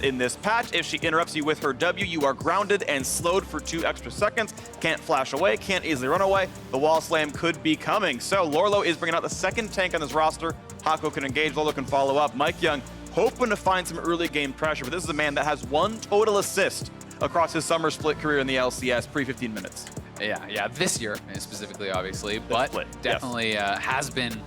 in this patch. If she interrupts you with her W, you are grounded and slowed for 2 extra seconds. Can't flash away, can't easily run away. The wall slam could be coming. So Lorlo is bringing out the second tank on this roster. Hako can engage, Lorlo can follow up. Mike Young hoping to find some early game pressure, but this is a man that has 1 total assist across his summer split career in the LCS pre-15 minutes. Yeah, this year specifically, obviously, but split, definitely has been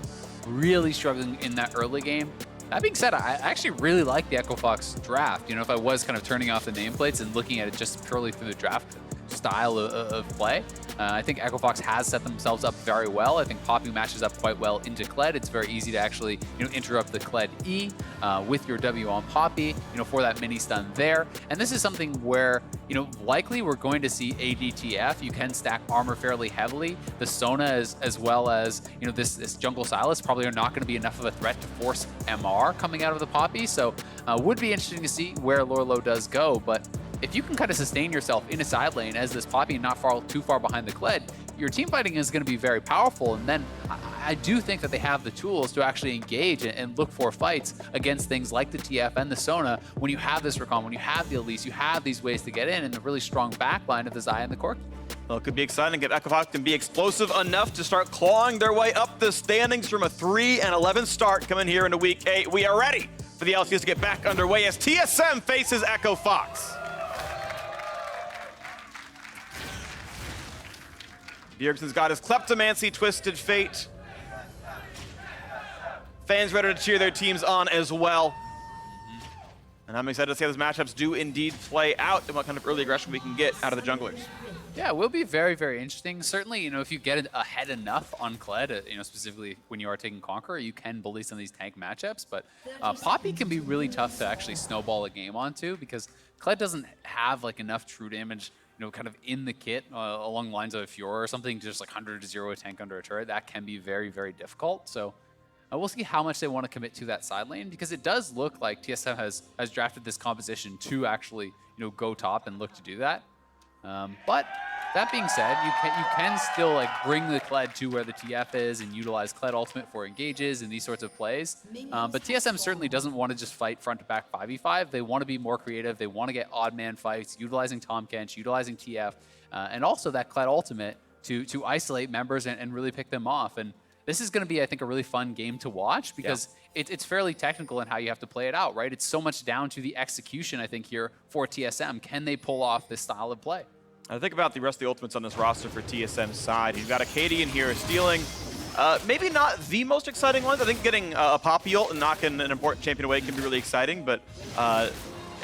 really struggling in that early game. That being said, I actually really like the Echo Fox draft. You know, if I was kind of turning off the nameplates and looking at it just purely through the draft style of play, I think Echo Fox has set themselves up very well. I think Poppy matches up quite well into Kled. It's very easy to actually, interrupt the Kled E with your W on Poppy, for that mini stun there. And this is something where, likely we're going to see ADTF. You can stack armor fairly heavily. The Sona as well as, this Jungle Silas probably are not going to be enough of a threat to force MR coming out of the Poppy. So would be interesting to see where Lorlo does go. But if you can kind of sustain yourself in a side lane as this Poppy and not too far behind the Kled, your team fighting is going to be very powerful. And then I do think that they have the tools to actually engage and look for fights against things like the TF and the Sona. When you have this Recon, when you have the Elise, you have these ways to get in and the really strong backline of the Xayah and the Corki. Well, it could be exciting if Echo Fox can be explosive enough to start clawing their way up the standings from a 3-11 start coming here into Week 8. We are ready for the LCS to get back underway as TSM faces Echo Fox. Bjergsen's got his Kleptomancy, Twisted Fate. Fans ready to cheer their teams on as well. And I'm excited to see how those matchups do indeed play out and what kind of early aggression we can get out of the junglers. Yeah, it will be very, very interesting. Certainly, if you get ahead enough on Kled, specifically when you are taking Conqueror, you can bully some of these tank matchups. But Poppy can be really tough to actually snowball a game onto because Kled doesn't have enough true damage, kind of in the kit along the lines of a Fiora or something, just 100 to 0 a tank under a turret. That can be very, very difficult. So we'll see how much they want to commit to that side lane because it does look like TSM has drafted this composition to actually, go top and look to do that. But that being said, you can still bring the Kled to where the TF is and utilize Kled ultimate for engages and these sorts of plays. But TSM certainly doesn't want to just fight front to back 5v5. They want to be more creative. They want to get odd man fights, utilizing Tahm Kench, utilizing TF, and also that Kled ultimate to isolate members and really pick them off. And this is going to be, I think, a really fun game to watch because it's fairly technical in how you have to play it out, right? It's so much down to the execution, I think, here for TSM. Can they pull off this style of play? I think about the rest of the ultimates on this roster for TSM's side. You've got Acadian here stealing maybe not the most exciting ones. I think getting a Poppy ult and knocking an important champion away can be really exciting, but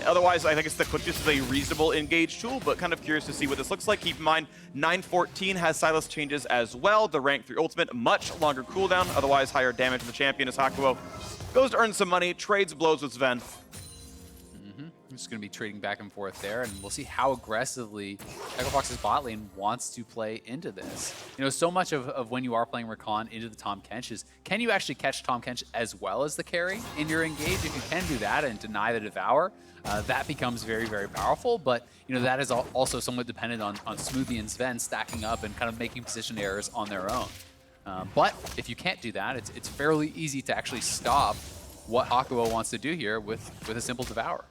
otherwise I think it's the quickest is a reasonable engage tool, but kind of curious to see what this looks like. Keep in mind, 914 has Silas changes as well. The rank 3 ultimate, much longer cooldown, otherwise higher damage to the champion as Hakuo goes to earn some money, trades blows with Sven. I'm just going to be trading back and forth there, and we'll see how aggressively Echo Fox's bot lane wants to play into this. So much of when you are playing Recon into the Tahm Kench is, can you actually catch Tahm Kench as well as the carry in your engage? If you can do that and deny the Devour, that becomes very, very powerful, but that is also somewhat dependent on Smoothie and Sven stacking up and kind of making position errors on their own. But if you can't do that, it's fairly easy to actually stop what Hakuo wants to do here with a simple Devour.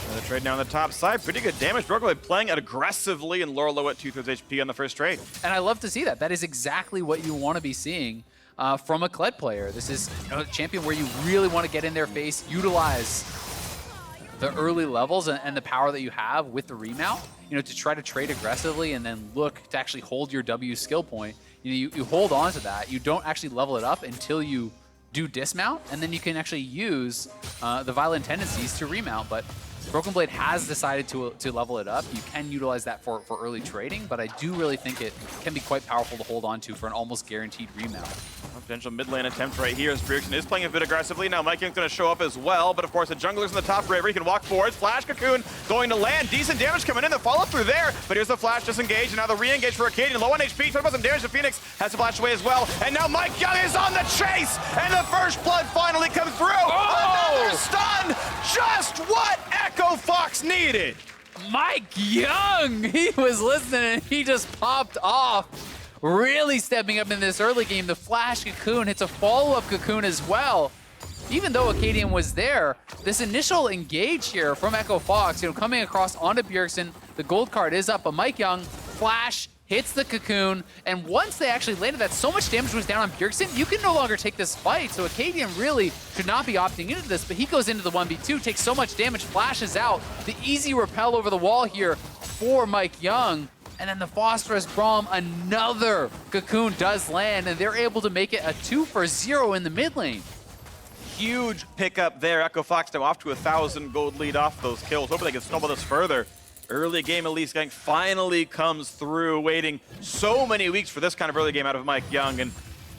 Another trade now on the top side. Pretty good damage. Brookblade playing it aggressively and Lorlo at 2/3 HP on the first trade. And I love to see that. That is exactly what you want to be seeing from a Kled player. This is a champion where you really want to get in their face, utilize the early levels and the power that you have with the remount, to try to trade aggressively and then look to actually hold your W skill point. You hold on to that. You don't actually level it up until you do dismount, and then you can actually use the violent tendencies to remount. But Broken Blade has decided to level it up. You can utilize that for early trading, but I do really think it can be quite powerful to hold on to for an almost guaranteed remount. Potential mid lane attempt right here as Bjergsen is playing a bit aggressively. Now Mike Young's going to show up as well, but of course the jungler's in the top river. He can walk forwards. Flash Cocoon going to land. Decent damage coming in. The follow through there, but here's the flash disengage, and now the re-engage for Acadian. Low on HP, talk about some damage to Phoenix. Has to flash away as well, and now Mike Young is on the chase, and the first blood finally comes through. Oh! Another stun! Just what Echo Fox needed. Mike Young, he was listening and he just popped off. Really stepping up in this early game. The flash cocoon hits a follow-up cocoon as well. even though Acadian was there, this initial engage here from Echo Fox, coming across onto Bjergsen, the gold card is up, but Mike Young, flash, hits the cocoon, and once they actually landed that, so much damage was down on Bjergsen, you can no longer take this fight, so Acadian really should not be opting into this, but he goes into the 1v2, takes so much damage, flashes out, the easy repel over the wall here for Mike Young, and then the Phosphorus Braum, another cocoon does land, and they're able to make it a 2-for-0 in the mid lane. Huge pickup there. Echo Fox now off to 1,000 gold lead off those kills. Hopefully they can snowball this further. Early game Elise Gang finally comes through, waiting so many weeks for this kind of early game out of Mike Young, and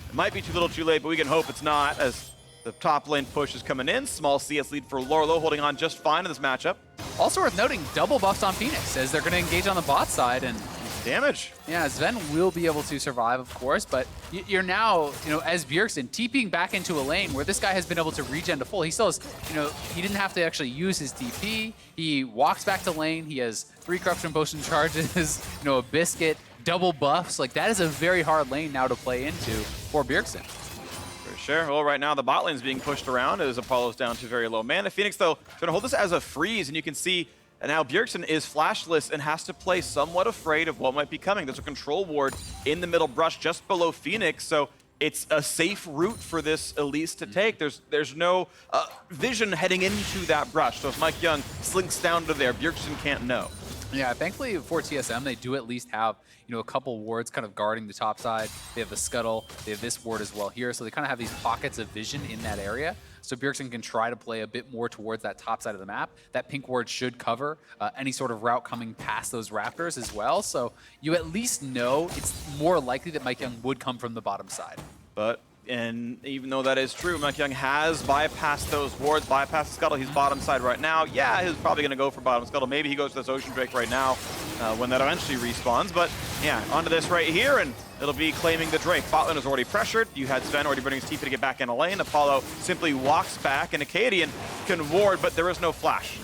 it might be too little too late, but we can hope it's not, as the top lane push is coming in. Small CS lead for Lorlo, holding on just fine in this matchup. Also worth noting, double buffs on Phoenix, as they're going to engage on the bot side, and damage. yeah, Sven will be able to survive, of course, but you're now, as Bjergsen, TPing back into a lane where this guy has been able to regen to full. He still has, he didn't have to actually use his TP. He walks back to lane. He has 3 corruption potion charges, a biscuit, double buffs. Like, that is a very hard lane now to play into for Bjergsen. For sure. Well, right now the bot lane is being pushed around as Apollo's down to very low mana. Phoenix, though, is going to hold this as a freeze, and you can see now Bjergsen is flashless and has to play somewhat afraid of what might be coming. There's a control ward in the middle brush just below Phoenix, so it's a safe route for this Elise to take. There's no vision heading into that brush, so if Mike Young slinks down to there, Bjergsen can't know. Yeah, thankfully for TSM, they do at least have, a couple wards kind of guarding the top side. They have the scuttle, they have this ward as well here, so they kind of have these pockets of vision in that area. So Bjergsen can try to play a bit more towards that top side of the map. That pink ward should cover any sort of route coming past those raptors as well. So you at least know it's more likely that Mike Young would come from the bottom side. And even though that is true, Mike Young has bypassed those wards, bypassed the scuttle. He's bottom side right now. Yeah, he's probably going to go for bottom scuttle. Maybe he goes to this Ocean Drake right now when that eventually respawns. But yeah, onto this right here, and it'll be claiming the Drake. Botlane is already pressured. You had Sven already burning his TP to get back in a lane. Apollo simply walks back, and Acadian can ward, but there is no flash.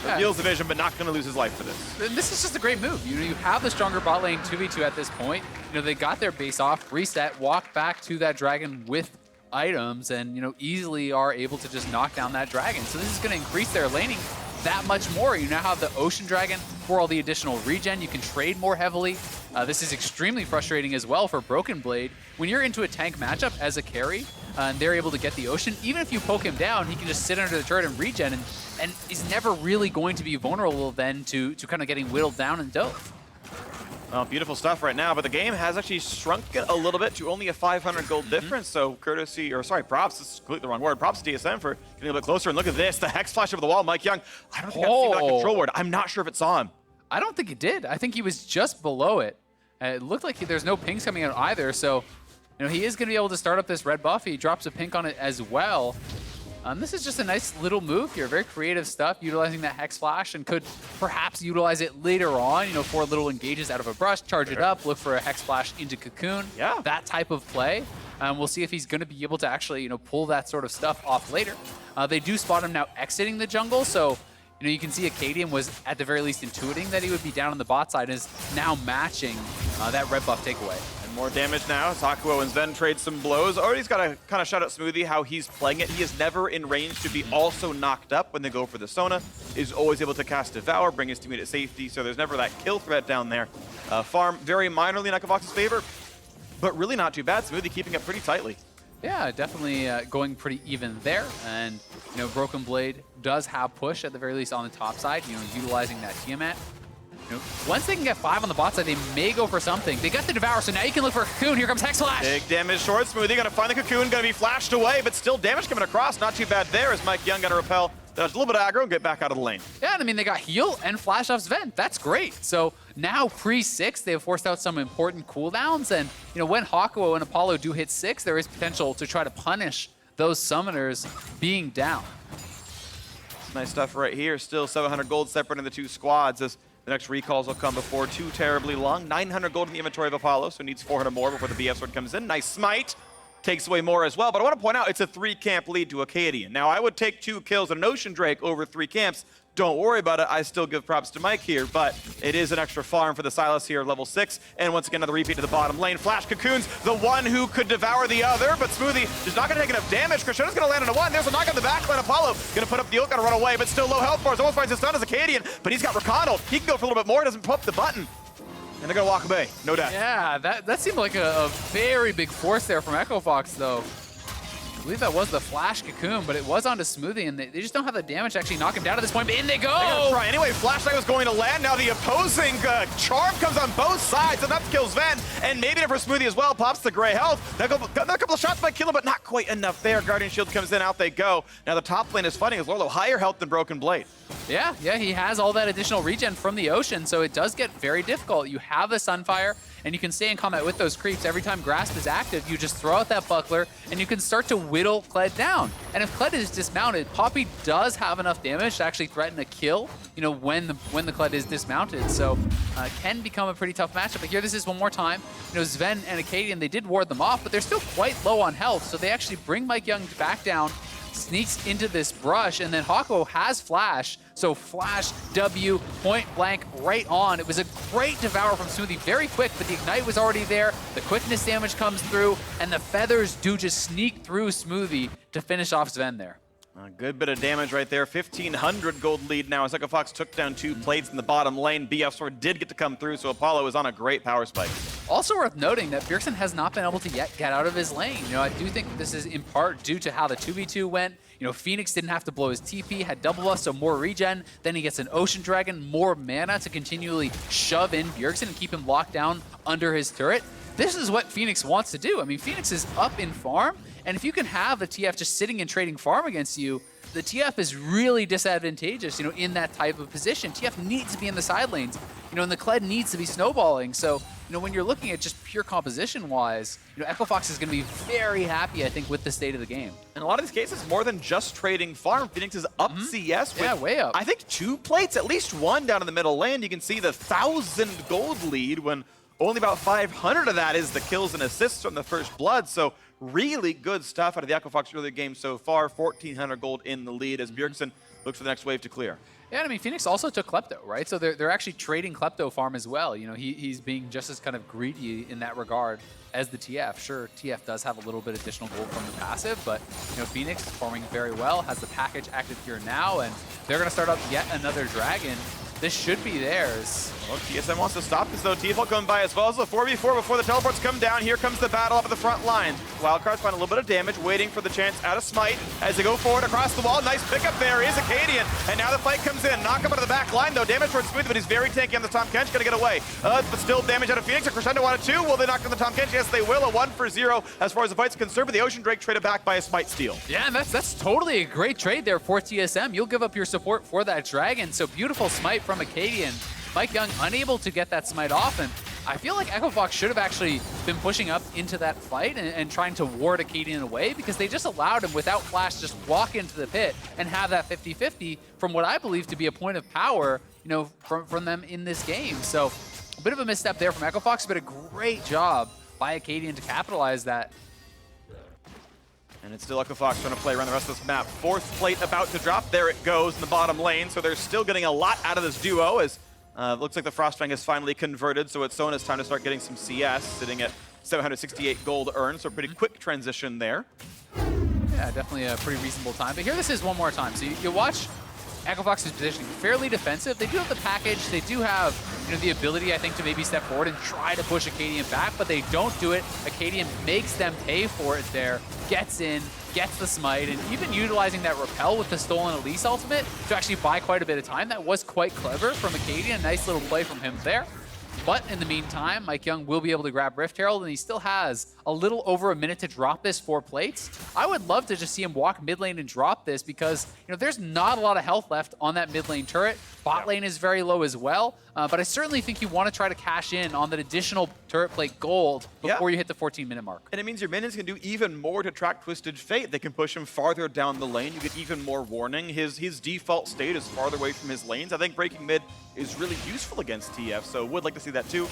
Reveals the vision, but not going to lose his life for this. And this is just a great move. You have the stronger bot lane 2v2 at this point. They got their base off, reset, walk back to that dragon with items, and easily are able to just knock down that dragon. So this is going to increase their laning that much more. You now have the Ocean Dragon for all the additional regen. You can trade more heavily. This is extremely frustrating as well for Broken Blade. When you're into a tank matchup as a carry, and they're able to get the Ocean, even if you poke him down, he can just sit under the turret and regen, and he's never really going to be vulnerable then to kind of getting whittled down and dove. Well, beautiful stuff right now, but the game has actually shrunk it a little bit to only a 500 gold difference, so props, this is completely the wrong word, props to TSM for getting a bit closer, and look at this, the Hex Flash over the wall, Mike Young, I don't think I've seen that control ward, I'm not sure if it saw him. I don't think it did, I think he was just below it. It looked like there's no pings coming out either, so he is going to be able to start up this red buff, he drops a pink on it as well. This is just a nice little move here, very creative stuff, utilizing that Hex Flash, and could perhaps utilize it later on, for little engages out of a brush, charge it up, look for a Hex Flash into Cocoon, that type of play. We'll see if he's going to be able to actually, pull that sort of stuff off later. They do spot him now exiting the jungle, so you can see Acadian was at the very least intuiting that he would be down on the bot side, and is now matching that red buff takeaway. More damage now. Hakuo and Sven trade some blows. Already's got to kind of shout out Smoothie how he's playing it. He is never in range to be also knocked up when they go for the Sona. He's always able to cast Devour, bring his teammate to safety, so there's never that kill threat down there. Farm very minorly in Echo Fox's favor, but really not too bad. Smoothie keeping it pretty tightly. Yeah, definitely going pretty even there. And, Broken Blade does have push at the very least on the top side, utilizing that Tiamat. Once they can get 5 on the bot side, they may go for something. They got the Devour, so now you can look for a Cocoon. Here comes Hex Flash. Big damage short. Smoothie gonna find the Cocoon, gonna be flashed away, but still damage coming across. Not too bad there as Mike Young gonna repel. There's a little bit of aggro and get back out of the lane. Yeah, I mean, they got heal and flash off Sven. That's great. So now pre-6, they have forced out some important cooldowns, and when Hakuo and Apollo do hit 6, there is potential to try to punish those summoners being down. Nice stuff right here. Still 700 gold separating the two squads as the next recalls will come before too terribly long. 900 gold in the inventory of Apollo, so needs 400 more before the BF sword comes in. Nice smite. takes away more as well. But I want to point out, it's a 3-camp lead to Acadian. Now, I would take 2 kills and an Ocean Drake over 3 camps. Don't worry about it. I still give props to Mike here, but it is an extra farm for the Silas here, level 6. And once again, another repeat to the bottom lane. Flash Cocoons, the one who could devour the other, but Smoothie is not going to take enough damage. Crescendo's going to land on a 1. There's a knock on the backline. Apollo going to put up the ult, going to run away, but still low health bars. Almost finds his stun as Acadian, but he's got Rakanal. He can go for a little bit more. Doesn't pump the button. And they're going to walk away. No doubt. Yeah, that seemed like a very big force there from Echo Fox, though. I believe that was the Flash Cocoon, but it was onto Smoothie, and they just don't have the damage to actually knock him down at this point, but in they go! They're gonna try anyway. Flashlight was going to land. Now the opposing charm comes on both sides. Enough to kill Sven, and maybe for Smoothie as well. Pops the gray health. Another couple of shots might kill him, but not quite enough there. Guardian Shield comes in, out they go. Now the top lane is fighting as Lorlo, higher health than Broken Blade. Yeah, he has all that additional regen from the ocean, so it does get very difficult. You have the Sunfire, and you can stay in combat with those creeps. Every time Grasp is active, you just throw out that Buckler, and you can start to whittle Kled down. And if Kled is dismounted, Poppy does have enough damage to actually threaten a kill, you know, when the Kled is dismounted. So it can become a pretty tough matchup. But here, this is one more time. You know, Sven and Acadian, they did ward them off, but they're still quite low on health, so they actually bring Mike Young back down, sneaks into this brush, and then Hako has Flash, so Flash W, point blank, right on. It was a great devour from Smoothie, very quick, but the Ignite was already there, the quickness damage comes through, and the feathers do just sneak through Smoothie to finish off Sven there. A good bit of damage right there. 1,500 gold lead now as Echo Fox took down 2 plates in the bottom lane. BF Sword did get to come through, so Apollo is on a great power spike. Also worth noting that Bjergsen has not been able to yet get out of his lane. You know, I do think this is in part due to how the 2v2 went. You know, Phoenix didn't have to blow his TP, had double buff, so more regen. Then he gets an Ocean Dragon, more mana to continually shove in Bjergsen and keep him locked down under his turret. This is what Phoenix wants to do. I mean, Phoenix is up in farm, and if you can have the TF just sitting and trading farm against you, the TF is really disadvantageous, you know, in that type of position. TF needs to be in the side lanes, you know, and the Kled needs to be snowballing. So, you know, when you're looking at just pure composition-wise, you know, Echo Fox is going to be very happy, I think, with the state of the game. In a lot of these cases, more than just trading farm, Phoenix is up CS with, yeah, way up. I think 2 plates, at least 1 down in the middle lane. You can see the 1,000 gold lead when only about 500 of that is the kills and assists from the first blood. So really good stuff out of the Echo Fox early game so far. 1,400 gold in the lead as Bjergsen looks for the next wave to clear. Yeah, I mean, Phoenix also took Klepto, right? So they're actually trading Klepto farm as well. You know, he's being just as kind of greedy in that regard as the TF. Sure, TF does have a little bit additional gold from the passive, but, you know, Phoenix performing very well, has the package active here now, and they're going to start up yet another dragon. This should be theirs. Well, TSM wants to stop this, though. TFL coming by as well. So 4v4 before the teleports come down. Here comes the battle up at the front line. Wildcards find a little bit of damage, waiting for the chance at a smite as they go forward across the wall. Nice pickup there is Acadian. And now the fight comes in. Knock him out of the back line, though. Damage towards Smoothie, but he's very tanky on the Tom Kench. Gonna get away. But still damage out of Phoenix. A Crescendo on it, too. Will they knock down the Tom Kench? Yes, they will. A 1-for-0 as far as the fight's concerned. But the Ocean Drake traded back by a smite steal. Yeah, and that's totally a great trade there for TSM. You'll give up your support for that dragon. So beautiful smite from Acadian. Mike Young unable to get that smite off, and I feel like Echo Fox should have actually been pushing up into that fight and trying to ward Acadian away, because they just allowed him without Flash to just walk into the pit and have that 50-50 from what I believe to be a point of power, you know, from them in this game. So a bit of a misstep there from Echo Fox, but a great job by Acadian to capitalize that. And it's still Echo Fox trying to play around the rest of this map. 4th plate about to drop. There it goes in the bottom lane. So they're still getting a lot out of this duo as looks like the Frostfang is finally converted. So it's Sona's time to start getting some CS, sitting at 768 gold earned. So a pretty quick transition there. Yeah, definitely a pretty reasonable time. But here this is one more time. So you watch Echo Fox's positioning, fairly defensive. They do have the package. They do have, you know, the ability, I think, to maybe step forward and try to push Acadian back, but they don't do it. Acadian makes them pay for it there, gets in, gets the smite, and even utilizing that repel with the stolen Elise ultimate to actually buy quite a bit of time. That was quite clever from Acadian. Nice little play from him there. But in the meantime, Mike Young will be able to grab Rift Herald, and he still has a little over a minute to drop this 4 plates. I would love to just see him walk mid lane and drop this, because, you know, there's not a lot of health left on that mid lane turret. Bot lane is very low as well, but I certainly think you want to try to cash in on that additional turret plate gold before you hit the 14-minute mark. And it means your minions can do even more to track Twisted Fate. They can push him farther down the lane. You get even more warning. His default state is farther away from his lanes. I think breaking mid is really useful against TF, so would like to see that too.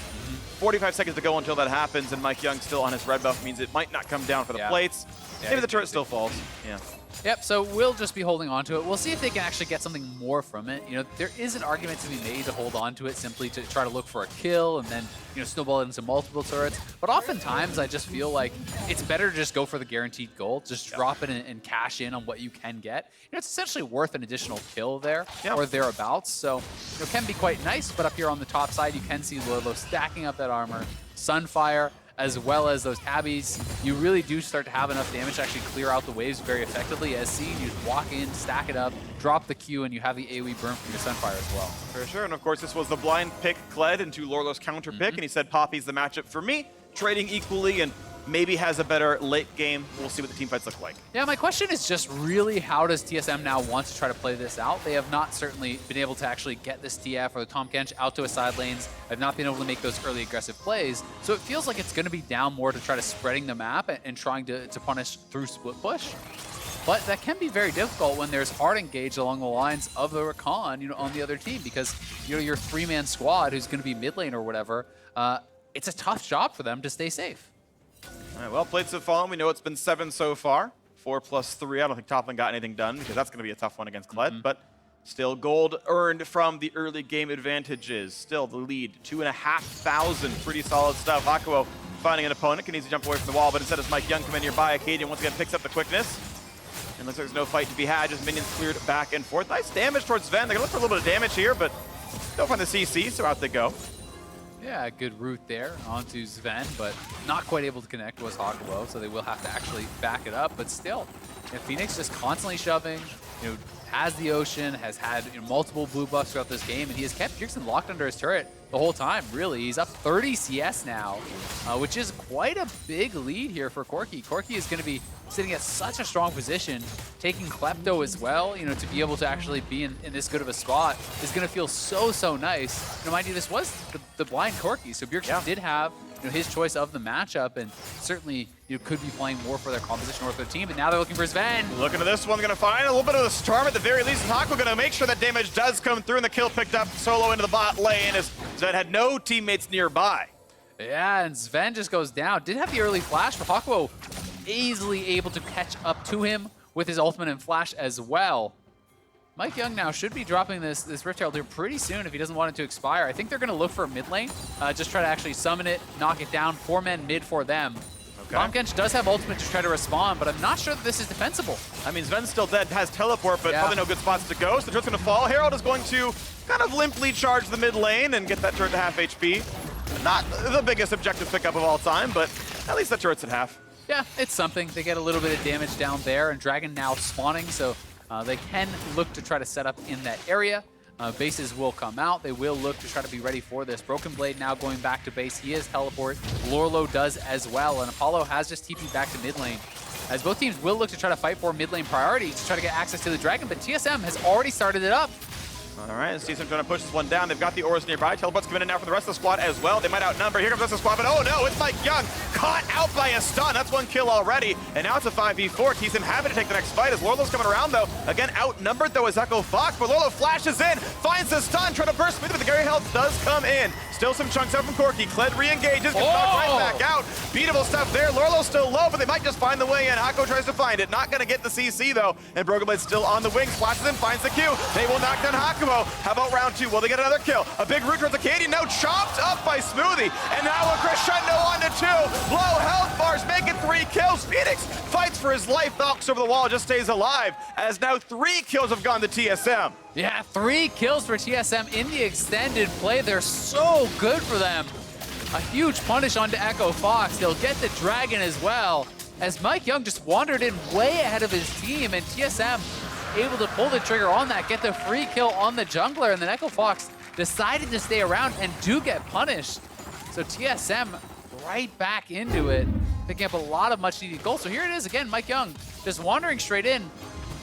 45 seconds to go until that happens, and Mike Young still on his red buff means it might not come down for the plates. Maybe the turret still falls. Yeah. Yep, so we'll just be holding on to it. We'll see if they can actually get something more from it. You know, there is an argument to be made to hold on to it simply to try to look for a kill and then, you know, snowball it into multiple turrets. But oftentimes, I just feel like it's better to just go for the guaranteed gold. Just drop it and cash in on what you can get. You know, it's essentially worth an additional kill there or thereabouts. So, you know, can be quite nice. But up here on the top side, you can see Lolo stacking up that armor. Sunfire, as well as those tabbies, you really do start to have enough damage to actually clear out the waves very effectively. As seen, you just walk in, stack it up, drop the Q, and you have the AoE burn from your Sunfire as well. For sure, and of course this was the blind pick Kled into Lorlo's counter pick, and he said Poppy's the matchup for me, trading equally, and maybe has a better late game. We'll see what the team fights look like. Yeah, my question is just really how does TSM now want to try to play this out? They have not certainly been able to actually get this TF or the Tahm Kench out to his side lanes. Have not been able to make those early aggressive plays. So it feels like it's going to be down more to try to spreading the map and trying to punish through split push. But that can be very difficult when there's hard engage along the lines of the Rakan, you know, on the other team, because, you know, your three-man squad who's going to be mid lane or whatever, it's a tough job for them to stay safe. All right, well, plates have fallen. We know it's been 7 so far. 4 plus 3. I don't think Toplin got anything done because that's going to be a tough one against Kled. But still, gold earned from the early game advantages. Still the lead, 2,500. Pretty solid stuff. Hakuo finding an opponent, can easily jump away from the wall, but instead as Mike Young coming nearby, Acadian once again picks up the quickness. And looks like there's no fight to be had, just minions cleared back and forth. Nice damage towards Sven. They're going to look for a little bit of damage here, but don't find the CC, so out they go. Yeah, good route there onto Sven, but not quite able to connect was Hakuo, so they will have to actually back it up. But still, you know, Phoenix just constantly shoving, you know, has the Ocean, has had, you know, multiple blue buffs throughout this game, and he has kept Jerkson locked under his turret the whole time, really. He's up 30 CS now, which is quite a big lead here for Corki. Corki is going to be sitting at such a strong position, taking Klepto as well, you know, to be able to actually be in this good of a spot is going to feel so nice. You know, mind you, this was the blind Corki, so Bjergsen did have, you know, his choice of the matchup, and certainly, you know, could be playing more for their composition or for their team, but now they're looking for Sven. Looking at this one, going to find a little bit of the storm at the very least. Hakuo going to make sure that damage does come through, and the kill picked up solo into the bot lane as Sven had no teammates nearby. Yeah, and Sven just goes down. Did have the early flash, but Hakuo easily able to catch up to him with his ultimate and flash as well. Mike Young now should be dropping this Rift Herald here pretty soon if he doesn't want it to expire. I think they're going to look for a mid lane, just try to actually summon it, knock it down, 4 men mid for them. Tahm Kench does have ultimate to try to respond, but I'm not sure that this is defensible. I mean, Sven's still dead, has teleport, but probably no good spots to go, so the turret's going to fall. Herald is going to kind of limply charge the mid lane and get that turret to half HP. Not the biggest objective pickup of all time, but at least that turret's at half. Yeah, it's something. They get a little bit of damage down there, and Dragon now spawning, so they can look to try to set up in that area. Bases will come out. They will look to try to be ready for this. Broken Blade now going back to base. He is teleport. Lorlo does as well, and Apollo has just TP'd back to mid lane. As both teams will look to try to fight for mid lane priority to try to get access to the Dragon, but TSM has already started it up. All right, TSM trying to push this one down. They've got the auras nearby. Teleport's coming in now from the rest of the squad as well. They might outnumber. Here comes the rest of the squad, but oh no, it's Mike Young. Caught out by a stun. That's one kill already. And now it's a 5v4. TSM having to take the next fight as Lorlo's coming around though. Again, outnumbered though is Echo Fox, but Lorlo flashes in, finds the stun, trying to burst through, but the Gary Health does come in. Still some chunks out from Corki. Kled re-engages, gets knocked right back out. Beatable stuff there. Lorlo's still low, but they might just find the way in. Hakuo tries to find it. Not going to get the CC though. And Broken Blade's still on the wings. Flashes in, finds the Q. They will knock down Hakuo. How about round 2? Will they get another kill? A big root towards Acadian. No, chopped up by Smoothie. And now a crescendo on to 2. Low health bars making 3 kills. Phoenix fights for his life. Knocks over the wall, just stays alive. As now 3 kills have gone to TSM. Yeah, 3 kills for TSM in the extended play. They're so good for them. A huge punish onto Echo Fox. They'll get the Dragon as well. As Mike Young just wandered in way ahead of his team, and TSM able to pull the trigger on that, get the free kill on the jungler, and then Echo Fox decided to stay around and do get punished. So TSM right back into it, picking up a lot of much needed gold. So here it is again, Mike Young just wandering straight in.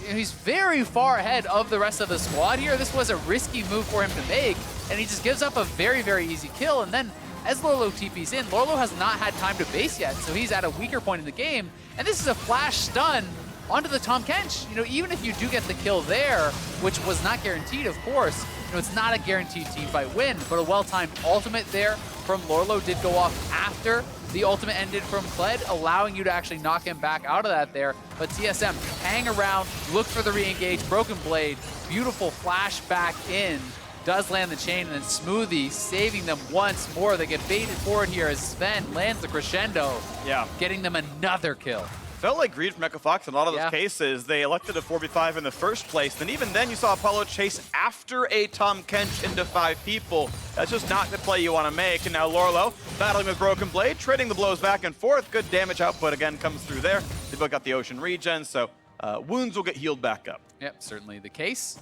he's very far ahead of the rest of the squad here. This was a risky move for him to make, and he just gives up a very, very easy kill. And then as Lorlo TPs in, Lorlo has not had time to base yet, so he's at a weaker point in the game. And this is a flash stun onto the Tahm Kench. Even if you do get the kill there, which was not guaranteed, of course, it's not a guaranteed teamfight win, but a well-timed ultimate there from Lorlo did go off after the ultimate ended from Kled, allowing you to actually knock him back out of that there. But TSM hang around, look for the re-engage, Broken Blade, beautiful flash back in, does land the chain, and then Smoothie saving them once more. They get baited forward here as Sven lands the crescendo, getting them another kill. Felt like greed from Echo Fox in a lot of those cases. They elected a 4v5 in the first place. Then even then you saw Apollo chase after a Tahm Kench into 5 people. That's just not the play you want to make. And now Lorlo battling with Broken Blade, trading the blows back and forth. Good damage output again comes through there. They both got the Ocean regen, so wounds will get healed back up. Yep, certainly the case.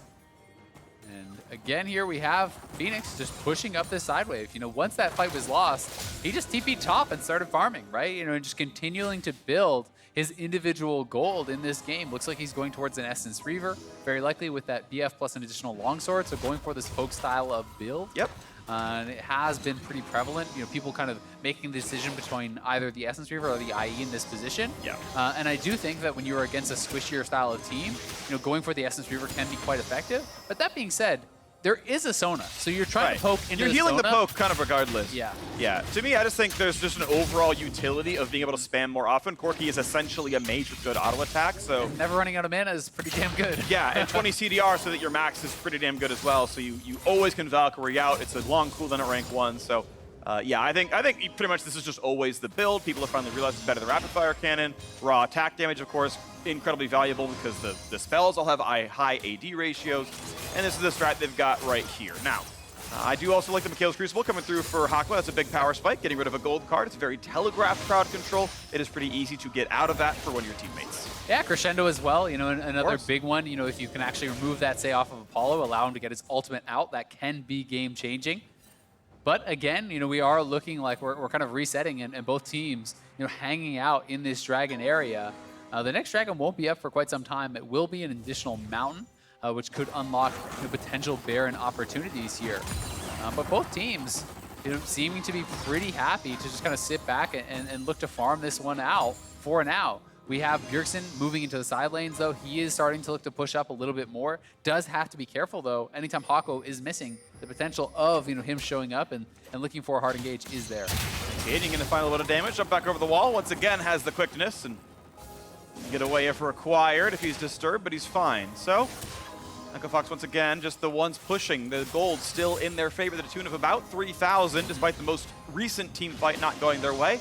And again here we have Phoenix just pushing up this side wave. Once that fight was lost, he just TP'd top and started farming, right? And just continuing to build his individual gold in this game. Looks like he's going towards an Essence Reaver, very likely with that BF plus an additional longsword, so going for this poke style of build. Yep. And it has been pretty prevalent. People kind of making the decision between either the Essence Reaver or the IE in this position. Yeah. And I do think that when you're against a squishier style of team, going for the Essence Reaver can be quite effective. But that being said, there is a Sona, so you're trying to poke into You're healing Sona. the poke kind of regardless. Yeah. Yeah. To me, I just think there's just an overall utility of being able to spam more often. Corki is essentially a mage with good auto attack, so... Never running out of mana is pretty damn good. Yeah, and 20 CDR so that your max is pretty damn good as well, so you always can Valkyrie out. It's a long cooldown at rank 1, so... yeah, I think pretty much this is just always the build. People have finally realized it's better than Rapid Fire Cannon. Raw attack damage, of course, incredibly valuable because the spells all have high AD ratios. And this is the strat they've got right here. Now, I do also like the Mikhail's Crucible coming through for Hakwa. That's a big power spike, getting rid of a gold card. It's very telegraphed crowd control. It is pretty easy to get out of that for one of your teammates. Yeah, Crescendo as well. Another big one. If you can actually remove that, say, off of Apollo, allow him to get his ultimate out, that can be game-changing. But again, we are looking like we're kind of resetting, and both teams, hanging out in this dragon area. The next dragon won't be up for quite some time. It will be an additional mountain, which could unlock potential Baron opportunities here. But both teams, seeming to be pretty happy to just kind of sit back and look to farm this one out for now. We have Bjergsen moving into the side lanes, though. He is starting to look to push up a little bit more. Does have to be careful, though. Anytime Hako is missing, the potential of him showing up and looking for a hard engage is there. Engaging in the final bit of damage, jump back over the wall. Once again, has the quickness and get away if required if he's disturbed, but he's fine. So, Echo Fox once again, just the ones pushing the gold still in their favor to the tune of about 3,000, despite the most recent team fight not going their way.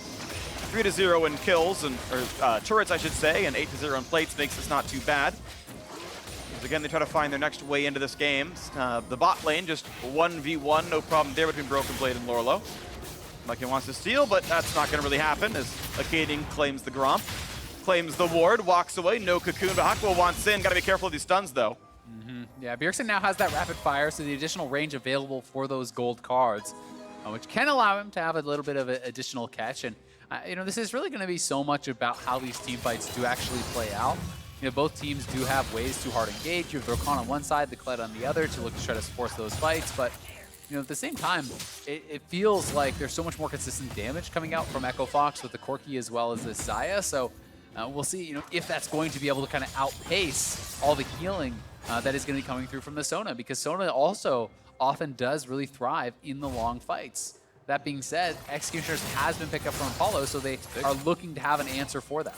3-0 in kills, or turrets, I should say, and 8-0 in plates makes this not too bad. As again, they try to find their next way into this game. The bot lane, just 1v1, no problem there between Broken Blade and Lorlo. Like he wants to steal, but that's not going to really happen, as Acadian claims the Gromp, claims the ward, walks away, no cocoon, but Hakwa wants in. Got to be careful of these stuns, though. Yeah, Bjergsen now has that rapid fire, so the additional range available for those gold cards, which can allow him to have a little bit of an additional catch. And this is really going to be so much about how these team fights do actually play out. Both teams do have ways to hard engage. You have the Rakan on one side, the Kled on the other to look to try to force those fights. But at the same time, it feels like there's so much more consistent damage coming out from Echo Fox with the Corki as well as the Saya. So we'll see if that's going to be able to kind of outpace all the healing that is going to be coming through from the Sona, because Sona also often does really thrive in the long fights. That being said, Executioners has been picked up from Apollo, so they are looking to have an answer for that.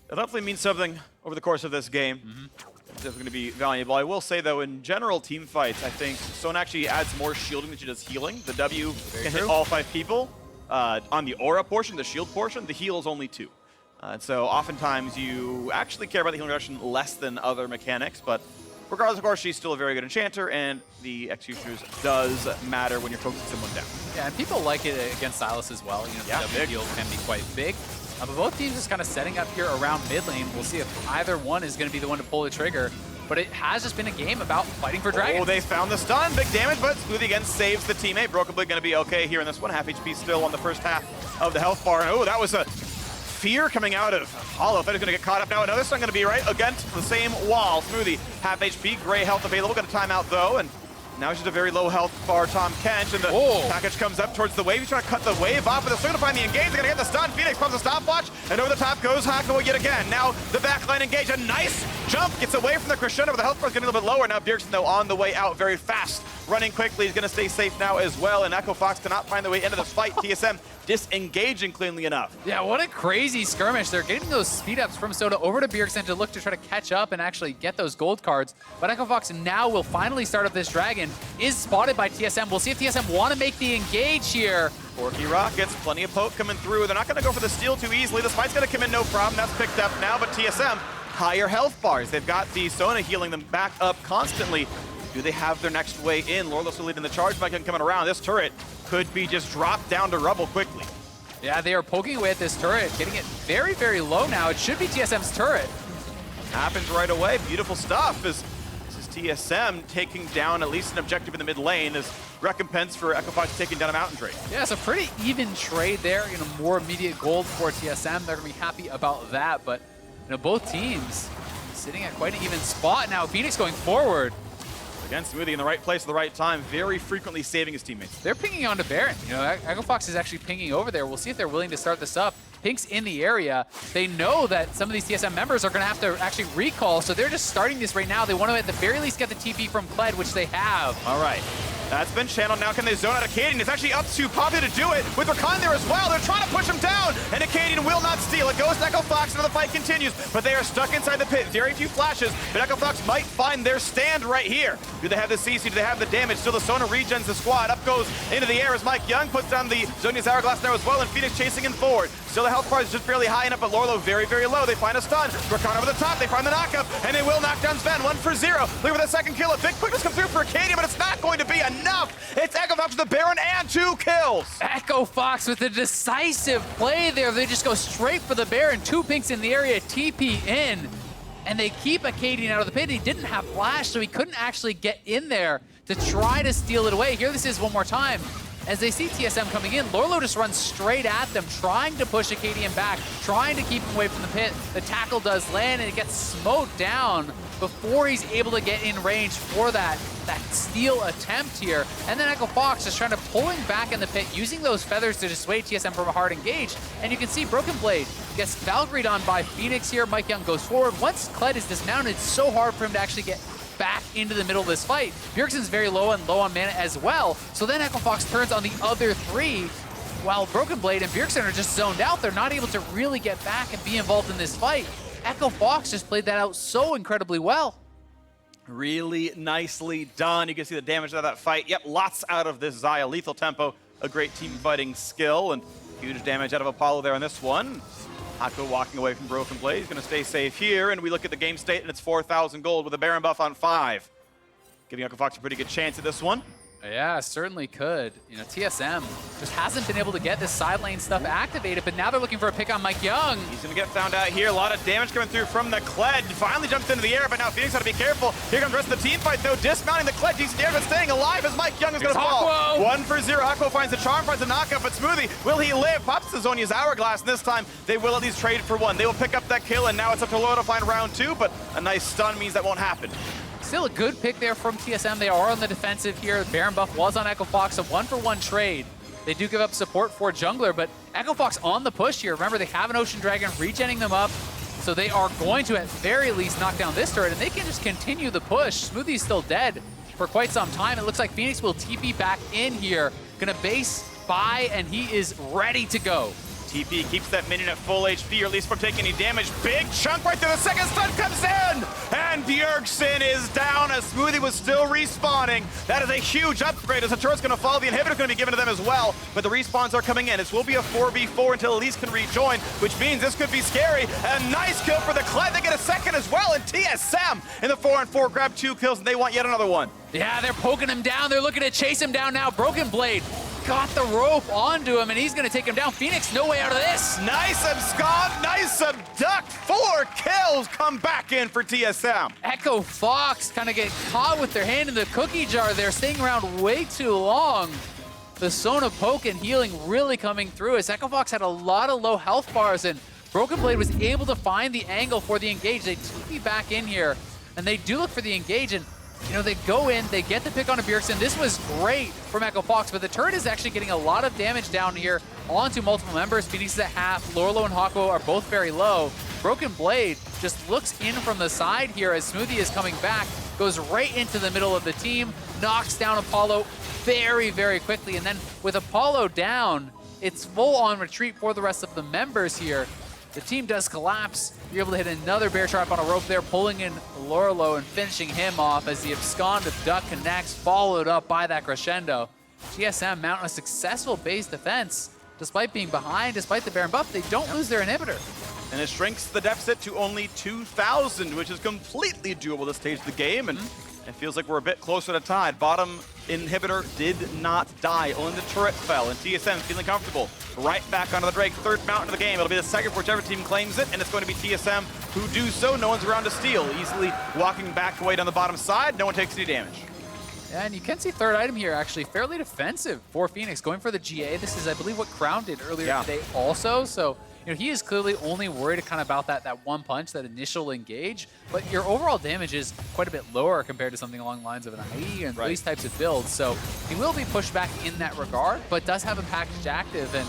It definitely means something over the course of this game. It's definitely going to be valuable. I will say, though, in general team fights, I think Sona actually adds more shielding than she does healing. The W can hit all 5 people. On the aura portion, the shield portion, the heal is only 2. And so oftentimes you actually care about the healing reduction less than other mechanics, but regardless, of course, she's still a very good enchanter, and the Executioners does matter when you're focusing someone down. Yeah, and people like it against Sylas as well. The W heal can be quite big. But both teams just kind of setting up here around mid lane. We'll see if either one is going to be the one to pull the trigger. But it has just been a game about fighting for dragons. Oh, they found the stun. Big damage, but Smoothie again saves the teammate. Broken Blade going to be okay here in this one. Half HP still on the first half of the health bar. And oh, that was a fear coming out of Hollow. Fed is going to get caught up now. Another stun going to be right against the same wall. Smoothie, half HP, Gray health available. Got a timeout though, and now he's just a very low health for Tom Kench, and the package comes up towards the wave. He's trying to cut the wave off, but they're still going to find the engage. They're going to get the stun. Phoenix pumps the stopwatch, and over the top goes Hako yet again. Now the backline engage. A nice jump gets away from the crescendo, but the health bar is getting a little bit lower. Now Bjergsen, though, on the way out very fast. Running quickly. He's going to stay safe now as well, and Echo Fox cannot find the way into this fight. TSM disengaging cleanly enough. Yeah, what a crazy skirmish. They're getting those speed ups from Soda over to Bjergsen to look to try to catch up and actually get those gold cards. But Echo Fox now will finally start up this dragon. Is spotted by TSM. We'll see if TSM want to make the engage here. Forky Rockets, plenty of poke coming through. They're not going to go for the steal too easily. This fight's going to come in no problem. That's picked up now, but TSM, higher health bars. They've got the Sona healing them back up constantly. Do they have their next way in? Lorlo still leading the charge. Mike coming around. This turret could be just dropped down to rubble quickly. Yeah, they are poking away at this turret, getting it very, very low now. It should be TSM's turret. Happens right away. Beautiful stuff. This is TSM taking down at least an objective in the mid lane as recompense for Echo Fox taking down a Mountain Drake. Yeah, it's a pretty even trade there. You know, more immediate gold for TSM. They're going to be happy about that. But, you know, both teams sitting at quite an even spot now. Phoenix going forward. Again, Smoothie in the right place at the right time, very frequently saving his teammates. They're pinging onto Baron. You know, Echo Fox is actually pinging over there. We'll see if they're willing to start this up. Pink's in the area. They know that some of these TSM members are going to have to actually recall, so they're just starting this right now. They want to at the very least get the TP from Kled, which they have. All right. That's been channeled. Now can they zone out Acadian? It's actually up to Poppy to do it with Rakan there as well. They're trying to push him down, and Acadian will not steal. It goes to Echo Fox, and the fight continues, but they are stuck inside the pit. Very few flashes, but Echo Fox might find their stand right here. Do they have the CC? Do they have the damage? Still the Sona regens the squad. Up goes into the air as Mike Young puts down the Zonia's Hourglass now as well, and Phoenix chasing in forward. Still the health bar is just barely high enough, but Lorlo very, very low. They find a stun. Rakan over the top. They find the knockup, and they will knock down Sven. 1 for 0. Look for the second kill. A big quickness comes through for Acadian, but it's not going to be enough. It's Echo Fox with the Baron and 2 kills. Echo Fox with a decisive play there. They just go straight for the Baron. 2 pinks in the area, TP in. And they keep Acadian out of the pit. He didn't have flash, so he couldn't actually get in there to try to steal it away. Here this is one more time. As they see TSM coming in, Lorlo just runs straight at them, trying to push Acadian back, trying to keep him away from the pit. The tackle does land, and it gets smoked down before he's able to get in range for that steal attempt here. And then Echo Fox just trying to pull him back in the pit, using those feathers to dissuade TSM from a hard engage. And you can see Broken Blade gets Valkyried on by Phoenix here. Mike Young goes forward. Once Kled is dismounted, it's so hard for him to actually get back into the middle of this fight. Bjergsen's very low and low on mana as well. So then Echo Fox turns on the other 3, while Broken Blade and Bjergsen are just zoned out. They're not able to really get back and be involved in this fight. Echo Fox just played that out so incredibly well. Really nicely done. You can see the damage out of that fight. Yep, lots out of this Xayah. Lethal tempo, a great team fighting skill, and huge damage out of Apollo there on this one. Hako walking away from Broken Blade. He's going to stay safe here, and we look at the game state, and it's 4,000 gold with a Baron buff on 5. Giving Echo Fox a pretty good chance at this one. Yeah, certainly could. You know, TSM just hasn't been able to get this side lane stuff activated, but now they're looking for a pick on Mike Young. He's going to get found out here. A lot of damage coming through from the Kled. Finally jumps into the air, but now Phoenix has to be careful. Here comes the rest of the team fight, though. Dismounting the Kled. Decent damage, but staying alive as Mike Young is going to fall. 1 for 0. Aqua finds the charm, finds the knockup, but Smoothie, will he live? Pops the Zonia's Hourglass, and this time they will at least trade for 1. They will pick up that kill, and now it's up to Lorlo to find round 2, but a nice stun means that won't happen. Still a good pick there from TSM. They are on the defensive here. Baron buff was on Echo Fox, a 1-for-1 trade. They do give up support for jungler, but Echo Fox on the push here. Remember, they have an Ocean Dragon regenning them up, so they are going to, at very least, knock down this turret, and they can just continue the push. Smoothie's still dead for quite some time. It looks like Phoenix will TP back in here. Gonna base buy, and he is ready to go. TP keeps that minion at full HP, or at least from taking any damage. Big chunk right there. The second stun comes in, and Bjergsen is down as Smoothie was still respawning. That is a huge upgrade as the turret's going to fall. The inhibitor's going to be given to them as well, but the respawns are coming in. This will be a 4v4 until Elise can rejoin, which means this could be scary. A nice kill for the Kled. They get a second as well, and TSM in the 4-on-4 grab 2 kills, and they want yet another one. Yeah, they're poking him down. They're looking to chase him down now. Broken Blade got the rope onto him, and he's going to take him down. Phoenix, no way out of this. Nice abscond, nice abduct. 4 kills come back in for TSM. Echo Fox kind of get caught with their hand in the cookie jar there, staying around way too long. The Sona poke and healing really coming through as Echo Fox had a lot of low health bars, and Broken Blade was able to find the angle for the engage. They TP back in here, and they do look for the engage, and you know, they go in, they get the pick on a Bjergsen. This was great from Echo Fox, but the turret is actually getting a lot of damage down here onto multiple members. Phoenix is at half, Lorlo and Hakuo are both very low. Broken Blade just looks in from the side here as Smoothie is coming back, goes right into the middle of the team, knocks down Apollo very, very quickly, and then with Apollo down, it's full-on retreat for the rest of the members here. The team does collapse. You're able to hit another bear trap on a rope there, pulling in Lorlo and finishing him off as the absconded duck connects, followed up by that crescendo. TSM mounting a successful base defense. Despite being behind, despite the Baron buff, they don't lose their inhibitor. And it shrinks the deficit to only 2,000, which is completely doable this stage of the game. And it feels like we're a bit closer to tied. Bottom inhibitor did not die. Only the turret fell, and TSM feeling comfortable. Right back onto the Drake, third mountain of the game. It'll be the second for whichever team claims it, and it's going to be TSM who do so. No one's around to steal. Easily walking back away down the bottom side. No one takes any damage. Yeah, and you can see third item here actually fairly defensive for Phoenix, going for the GA. This is, I believe, what Crown did earlier today also. So, you know, he is clearly only worried kind of about that one punch, that initial engage. But your overall damage is quite a bit lower compared to something along the lines of an IE and these types of builds. So he will be pushed back in that regard, but does have a packaged active and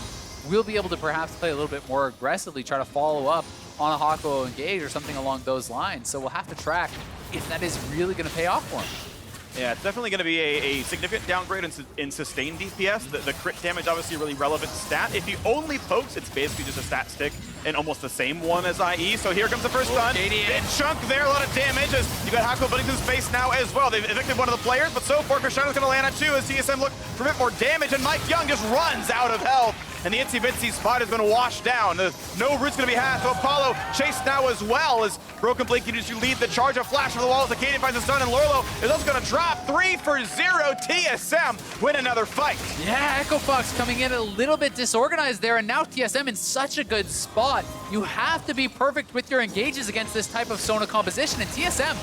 will be able to perhaps play a little bit more aggressively, try to follow up on a Hakuo engage or something along those lines. So we'll have to track if that is really going to pay off for him. Yeah, it's definitely going to be a significant downgrade in sustained DPS. The crit damage, obviously a really relevant stat. If he only pokes, it's basically just a stat stick and almost the same one as IE. So here comes the first stun. Big chunk there, a lot of damage as you got Hakuo Buddington's face now as well. They've evicted one of the players, but so far Crescendo's going to land on two as TSM look for a bit more damage, and Mike Young just runs out of health. And the Itsy Bitsy spot is going to wash down. No root's going to be had, so Apollo chased now as well as Broken Blade continues to lead the charge. A flash from the walls, Acadian finds the stun, and Lorlo is also going to drop 3 for 0. TSM win another fight. Yeah, Echo Fox coming in a little bit disorganized there, and now TSM in such a good spot. You have to be perfect with your engages against this type of Sona composition, and TSM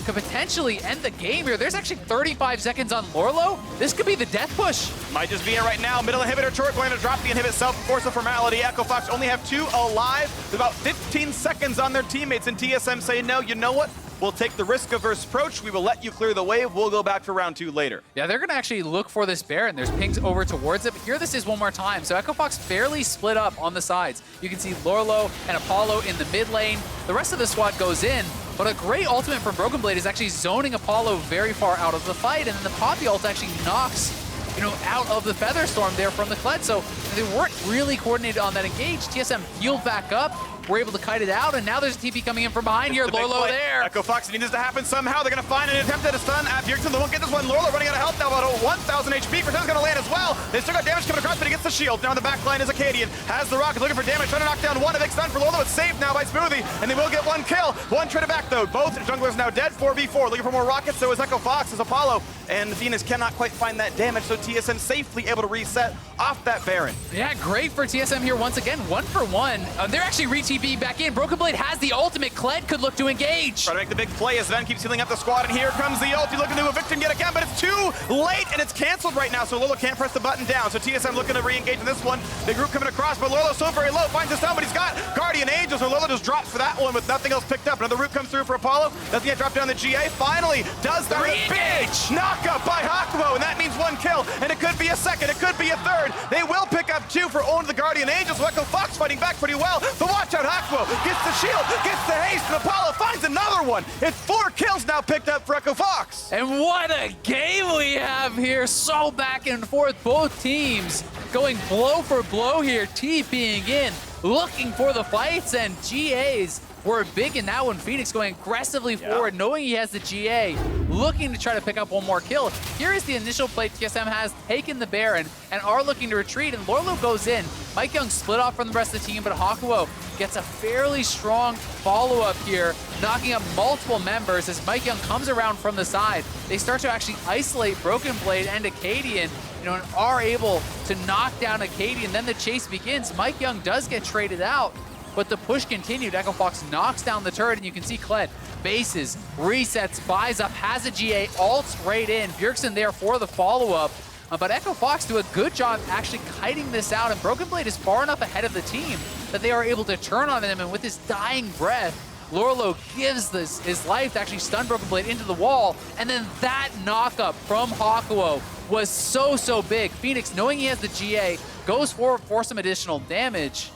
could potentially end the game here. There's actually 35 seconds on Lorlo. This could be the death push. Might just be it right now. Middle inhibitor turret going to drop the inhibit self, force of formality. Echo Fox only have 2 alive. With about 15 seconds on their teammates, and TSM say, no, you know what? We'll take the risk averse approach. We will let you clear the wave. We'll go back for round 2 later. Yeah, they're going to actually look for this Baron. There's pings over towards it, but here this is one more time. So Echo Fox fairly split up on the sides. You can see Lorlo and Apollo in the mid lane. The rest of the squad goes in, but a great ultimate from Broken Blade is actually zoning Apollo very far out of the fight, and then the Poppy ult actually knocks, you know, out of the Featherstorm there from the Kled. So they weren't really coordinated on that engage. TSM healed back up. We're able to kite it out, and now there's a TP coming in from behind here. Lorlo there. Echo Fox needs this to happen somehow. They're going to find an attempt at a stun at Bjergsen. They won't get this one. Lorlo running out of health now, about 1,000 HP. Crescendo's going to land as well. They still got damage coming across, but he gets the shield. Now in the back line is Acadian. Has the rocket looking for damage, trying to knock down one. A big stun for Lorlo. It's saved now by Smoothie, and they will get one kill. One trade back, though. Both junglers now dead. 4v4. Looking for more rockets, so is Echo Fox, as Apollo and Venus cannot quite find that damage, so TSM safely able to reset off that Baron. Yeah, great for TSM here once again. 1 for 1. They're actually re-TP back in. Broken Blade has the ultimate. Kled could look to engage. Try to make the big play as Sven keeps healing up the squad, and here comes the ult. He's looking to evict him yet again, but it's too late, and it's canceled right now, so Lorlo can't press the button down. So TSM looking to re-engage in this one. Big group coming across, but Lorlo so very low, finds the stun, but he's got Guardian Angel, so Lorlo just drops for that one with nothing else picked up. Another root comes through for Apollo. Doesn't get dropped down the GA. Finally does that big knockup by Hakuo, and that means 1 kill, and it could be a second, it could be a third. They will pick up 2 for owning the Guardian Angels. Echo Fox fighting back pretty well, but watch out, Hakuo gets the shield, gets the haste, and Apollo finds another one. It's 4 kills now picked up for Echo Fox. And what a game we have here. So back and forth, both teams going blow for blow here, TPing in, looking for the fights, and GAs were big in that one. Phoenix going aggressively forward, knowing he has the GA, looking to try to pick up one more kill. Here is the initial play. TSM has taken the Baron and are looking to retreat, and Lorlo goes in. Mike Young split off from the rest of the team, but Hakuo gets a fairly strong follow-up here, knocking up multiple members as Mike Young comes around from the side. They start to actually isolate Broken Blade and Acadian, you know, and are able to knock down Acadian. Then the chase begins. Mike Young does get traded out, but the push continued. Echo Fox knocks down the turret, and you can see Kled bases, resets, buys up, has a GA, ults right in. Bjergsen there for the follow-up. But Echo Fox do a good job actually kiting this out, and Broken Blade is far enough ahead of the team that they are able to turn on them, and with his dying breath, Lorlo gives his life to actually stun Broken Blade into the wall, and then that knockup from Hakuo was so big. Phoenix, knowing he has the GA, goes forward for some additional damage,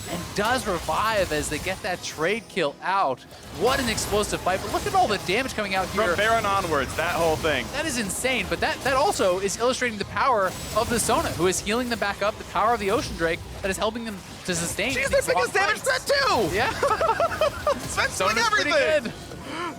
and does revive as they get that trade kill out. What an explosive fight, but look at all the damage coming out here. From Baron onwards, that whole thing. That is insane, but that also is illustrating the power of the Sona, who is healing them back up, the power of the Ocean Drake that is helping them to sustain. She's their biggest damage threat too! Yeah. That's doing Sona's pretty everything! good.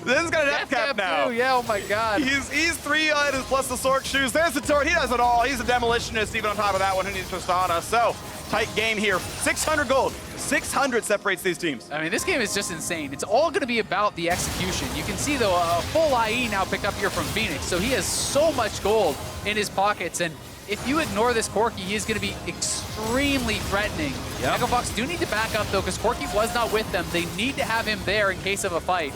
This is gonna death cap now. Too. Yeah, oh my god. He's 3 items plus the Sork shoes. There's the turret, he does it all. He's a demolitionist even on top of that one. Who needs Tristana? So, tight game here. 600 gold. 600 separates these teams. I mean, this game is just insane. It's all going to be about the execution. You can see, though, a full IE now picked up here from Phoenix, so he has so much gold in his pockets, and if you ignore this Corki, he is going to be extremely threatening. Yep. Echo Fox do need to back up, though, because Corki was not with them. They need to have him there in case of a fight.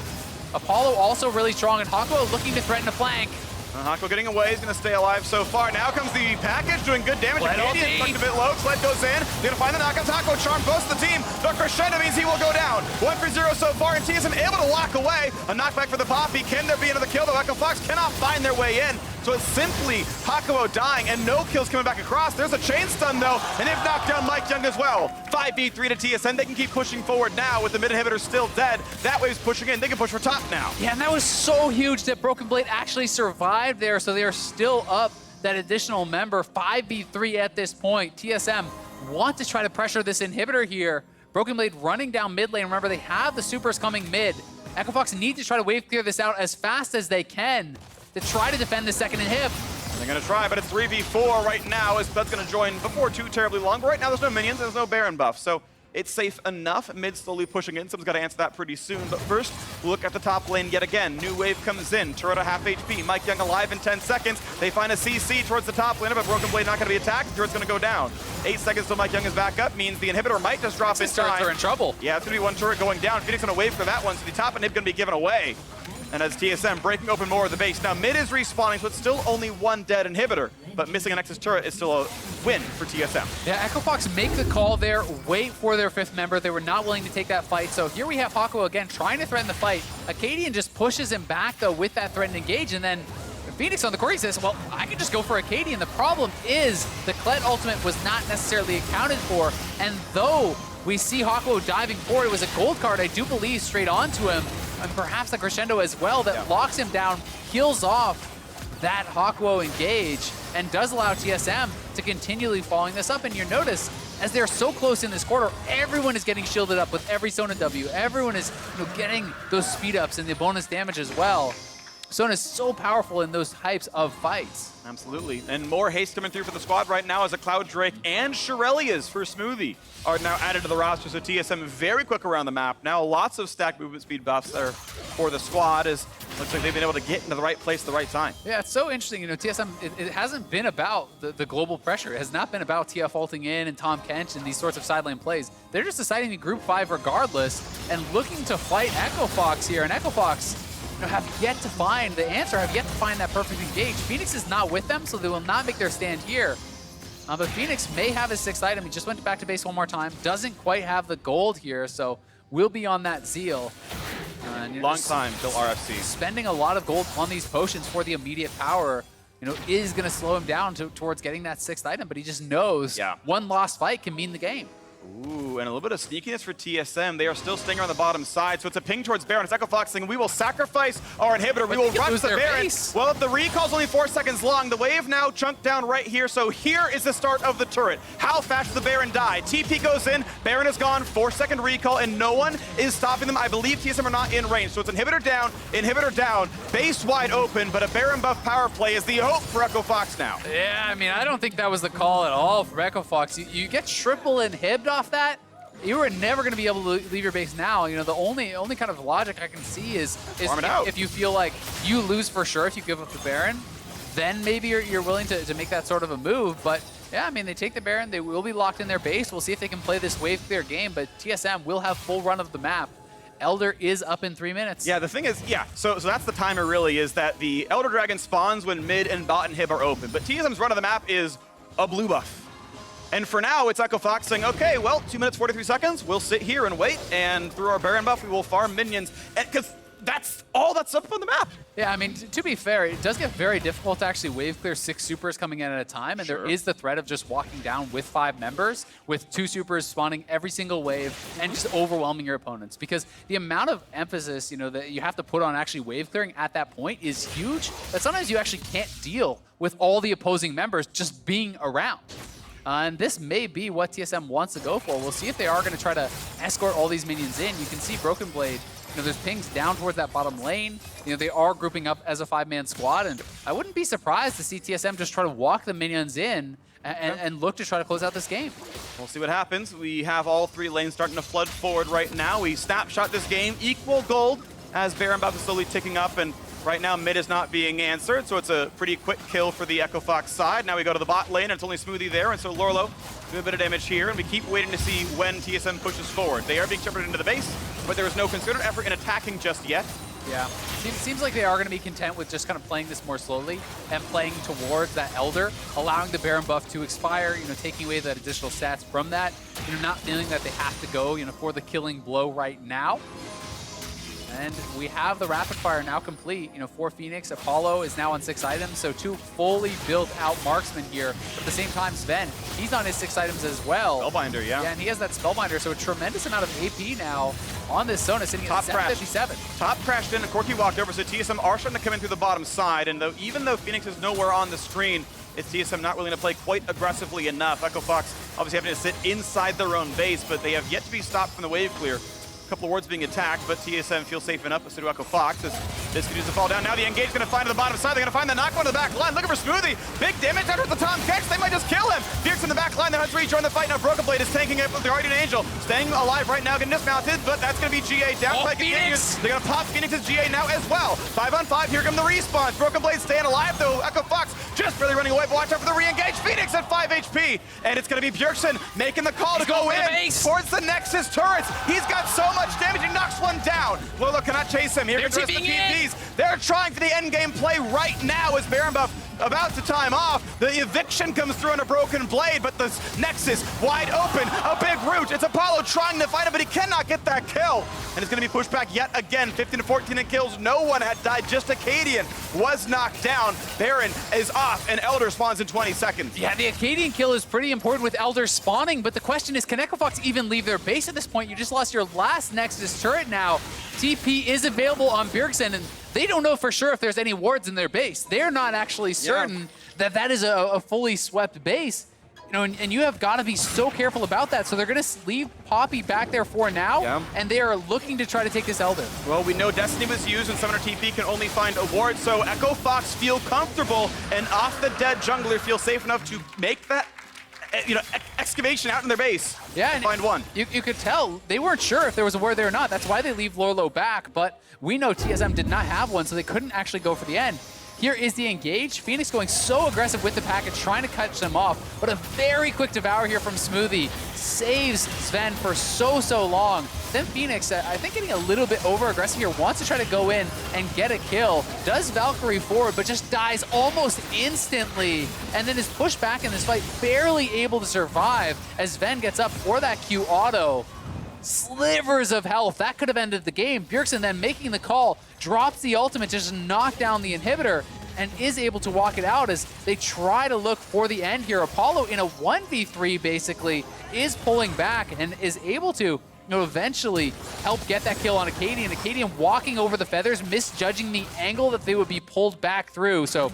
Apollo also really strong, and Hakuo looking to threaten a flank. Hakuo getting away, he's gonna stay alive so far. Now comes the package, doing good damage. Canadian tucked a bit low, Sled goes in. They're gonna find the knockouts. Hakuo charm both the team. The crescendo means he will go down. 1-for-0 so far, and TSM able to walk away. A knockback for the Poppy. Can there be another kill? The Echo Fox cannot find their way in. So it's simply Hakuo dying and no kills coming back across. There's a chain stun though, and they've knocked down Mike Young as well. 5v3 to TSM. They can keep pushing forward now with the mid inhibitor still dead. That wave's pushing in. They can push for top now. Yeah, and that was so huge that Broken Blade actually survived there, so they are still up that additional member. 5v3 at this point. TSM want to try to pressure this inhibitor here. Broken Blade running down mid lane. Remember, they have the supers coming mid. Echo Fox need to try to wave clear this out as fast as they can to try to defend the second inhib. They're gonna try, but it's 3v4 right now as Bud's gonna join before too terribly long. But right now there's no minions, there's no Baron buff, so it's safe enough. Mid slowly pushing in, someone's gotta answer that pretty soon. But first, look at the top lane yet again. New wave comes in, turret at half HP. Mike Young alive in 10 seconds. They find a CC towards the top lane, but Broken Blade not gonna be attacked. The turret's gonna go down. 8 seconds till Mike Young is back up, means the inhibitor might just drop in time. Turrets are in trouble. Yeah, it's gonna be one turret going down. Phoenix gonna wave for that one, so the top inhib gonna be given away. And as TSM breaking open more of the base. Now mid is respawning, so it's still only one dead inhibitor, but missing a Nexus turret is still a win for TSM. Yeah, Echo Fox make the call there, wait for their 5th member. They were not willing to take that fight. So here we have Hakuo again trying to threaten the fight. Acadian just pushes him back though with that threat and engage, and then Phoenix on the core says, well, I can just go for Acadian. The problem is the Kled ultimate was not necessarily accounted for, and though we see Hakuo diving forward, it was a gold card, I do believe, straight onto him, and perhaps the crescendo as well that locks him down, kills off that Hakuo engage, and does allow TSM to continually following this up. And you notice, as they're so close in this quarter, everyone is getting shielded up with every Sona W. Everyone is getting those speed ups and the bonus damage as well. Sona is so powerful in those types of fights. Absolutely. And more haste coming through for the squad right now as a Cloud Drake and Shirelias for Smoothie are now added to the roster. So TSM very quick around the map. Now lots of stack movement speed buffs there for the squad as looks like they've been able to get into the right place at the right time. Yeah, it's so interesting. TSM, it hasn't been about the global pressure. It has not been about TF ulting in and Tom Kench and these sorts of sideline plays. They're just deciding to group 5 regardless and looking to fight Echo Fox here. And Echo Fox have yet to find the answer, have yet to find that perfect engage. Phoenix is not with them, so they will not make their stand here. But Phoenix may have his 6th item. He just went back to base one more time. Doesn't quite have the gold here, so we'll be on that Zeal. Long time till RFC. Spending a lot of gold on these potions for the immediate power, is going to slow him down towards getting that 6th item, but he just knows one lost fight can mean the game. Ooh, and a little bit of sneakiness for TSM. They are still staying on the bottom side, so it's a ping towards Baron. It's Echo Fox saying, we will sacrifice our inhibitor. We will rush the Baron. Well, if the recall's only 4 seconds long, the wave now chunked down right here, so here is the start of the turret. How fast does the Baron die? TP goes in, Baron is gone, 4-second recall, and no one is stopping them. I believe TSM are not in range, so it's inhibitor down, base wide open, but a Baron buff power play is the hope for Echo Fox now. Yeah, I mean, I don't think that was the call at all for Echo Fox. You get triple inhibbed off that, you are never going to be able to leave your base now. The only kind of logic I can see is if you feel like you lose for sure if you give up the Baron, then maybe you're willing to make that sort of a move. But yeah, I mean, they take the Baron, they will be locked in their base. We'll see if they can play this wave clear game, but TSM will have full run of the map. Elder is up in 3 minutes. Yeah, the thing is, so that's the timer really, is that the Elder Dragon spawns when mid and bot and hib are open, but TSM's run of the map is a blue buff. And for now, it's Echo Fox saying, okay, well, 2 minutes, 43 seconds. We'll sit here and wait, and through our Baron buff, we will farm minions. Because that's all that's up on the map. Yeah, I mean, to be fair, it does get very difficult to actually wave clear 6 supers coming in at a time, and there is the threat of just walking down with 5 members, with 2 supers spawning every single wave, and just overwhelming your opponents. Because the amount of emphasis, you know, that you have to put on actually wave clearing at that point is huge, that sometimes you actually can't deal with all the opposing members just being around. And this may be what TSM wants to go for. We'll see if they are going to try to escort all these minions in. You can see Broken Blade, you know, there's pings down towards that bottom lane. You know, they are grouping up as a 5-man squad, and I wouldn't be surprised to see TSM just try to walk the minions in and look to try to close out this game. We'll see what happens. We have all 3 lanes starting to flood forward right now. We snapshot this game, equal gold, as Baron buff is slowly ticking up, and right now mid is not being answered, so it's a pretty quick kill for the Echo Fox side. Now we go to the bot lane, and it's only Smoothie there, and so Lorlo doing a bit of damage here, and we keep waiting to see when TSM pushes forward. They are being shepherded into the base, but there is no concerted effort in attacking just yet. Yeah, seems like they are going to be content with just kind of playing this more slowly and playing towards that Elder, allowing the Baron buff to expire, you know, taking away that additional stats from that, you know, not feeling that they have to go, you know, for the killing blow right now. And we have the rapid fire now complete. You know, for Phoenix, Apollo is now on 6 items, so 2 fully built out marksmen here. But at the same time, Sven, he's on his 6 items as well. Spellbinder, yeah. Yeah, and he has that Spellbinder, so a tremendous amount of AP now on this Sona, sitting at 757. Top crashed in, and Corki walked over, so TSM are starting to come in through the bottom side, and even though Phoenix is nowhere on the screen, it's TSM not willing to play quite aggressively enough. Echo Fox obviously having to sit inside their own base, but they have yet to be stopped from the wave clear. Couple of wards being attacked, but TSM feels safe enough to Echo Fox as this continues to fall down. Now the engage is going to find to the bottom side. They're going to find the knock one to the back line. Looking for Smoothie. Big damage out with the Tom catch. They might just kill him. Fierce in the back line. Then has rejoined the fight. Now Broken Blade is tanking it with the Guardian Angel. Staying alive right now, getting dismounted, but that's going to be GA. Downplay continues. They're going to pop Phoenix's GA now as well. 5 on 5. Here come the respawns. Broken Blade staying alive though. Echo Fox just barely running away, but watch out for the re-engage. Phoenix at 5 HP. And it's going to be Bjergsen making the call to go in towards the Nexus turrets. He's got so much damage. He knocks one down. Lolo cannot chase him. Here comes the rest of the PvPs. They're trying for the end game play right now as Baron buff about to time off. The eviction comes through on a Broken Blade, but the Nexus wide open. A big root. It's Apollo trying to fight it, but he cannot get that kill. And it's going to be pushed back yet again. 15 to 14 in kills. No one had died. Just Acadian was knocked down. Baron is off, and Elder spawns in 20 seconds. Yeah, the Acadian kill is pretty important with Elder spawning, but the question is, can Echo Fox even leave their base at this point? You just lost your last Nexus turret now. TP is available on Bjergsen, and they don't know for sure if there's any wards in their base. They're not actually certain that that is a fully swept base. You know, and you have got to be so careful about that. So they're going to leave Poppy back there for now, and they are looking to try to take this Elder. Well, we know Destiny was used, and Summoner TP can only find a ward, so Echo Fox feel comfortable, and off the dead jungler feel safe enough to make that, you know, excavation out in their base. Yeah, and find one. You could tell they weren't sure if there was a ward there or not. That's why they leave Lorlo back, but we know TSM did not have one, so they couldn't actually go for the end. Here is the engage. Phoenix going so aggressive with the package, trying to catch them off, but a very quick devour here from Smoothie saves Sven for so long. Then Phoenix, I think getting a little bit over-aggressive here, wants to try to go in and get a kill. Does Valkyrie forward, but just dies almost instantly, and then is pushed back in this fight, barely able to survive as Sven gets up for that Q auto. Slivers of health. That could have ended the game. Bjergsen then making the call, drops the ultimate, just knock down the inhibitor, and is able to walk it out as they try to look for the end here. Apollo in a 1v3 basically is pulling back and is able to, you know, eventually help get that kill on Acadian. Acadian walking over the feathers, misjudging the angle that they would be pulled back through. So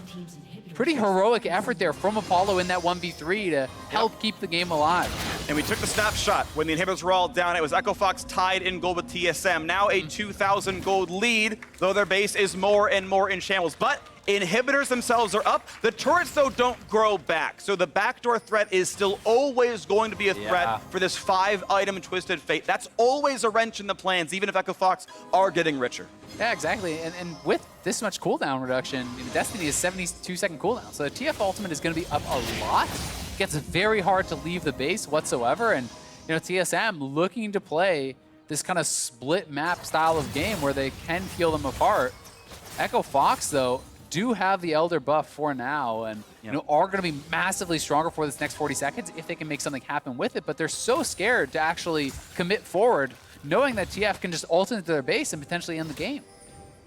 pretty heroic effort there from Apollo in that 1v3 to help keep the game alive. And we took the snapshot when the inhibitors were all down. It was Echo Fox tied in gold with TSM. Now a 2,000 gold lead, though their base is more and more in shambles. But inhibitors themselves are up. The turrets, though, don't grow back. So the backdoor threat is still always going to be a threat for this 5-item Twisted Fate. That's always a wrench in the plans, even if Echo Fox are getting richer. Yeah, exactly. And with this much cooldown reduction, Destiny is 72-second cooldown. So the TF ultimate is going to be up a lot. It gets very hard to leave the base whatsoever. And, you know, TSM looking to play this kind of split map style of game where they can peel them apart. Echo Fox, though, do have the Elder buff for now, and are going to be massively stronger for this next 40 seconds if they can make something happen with it. But they're so scared to actually commit forward, knowing that TF can just ult into their base and potentially end the game.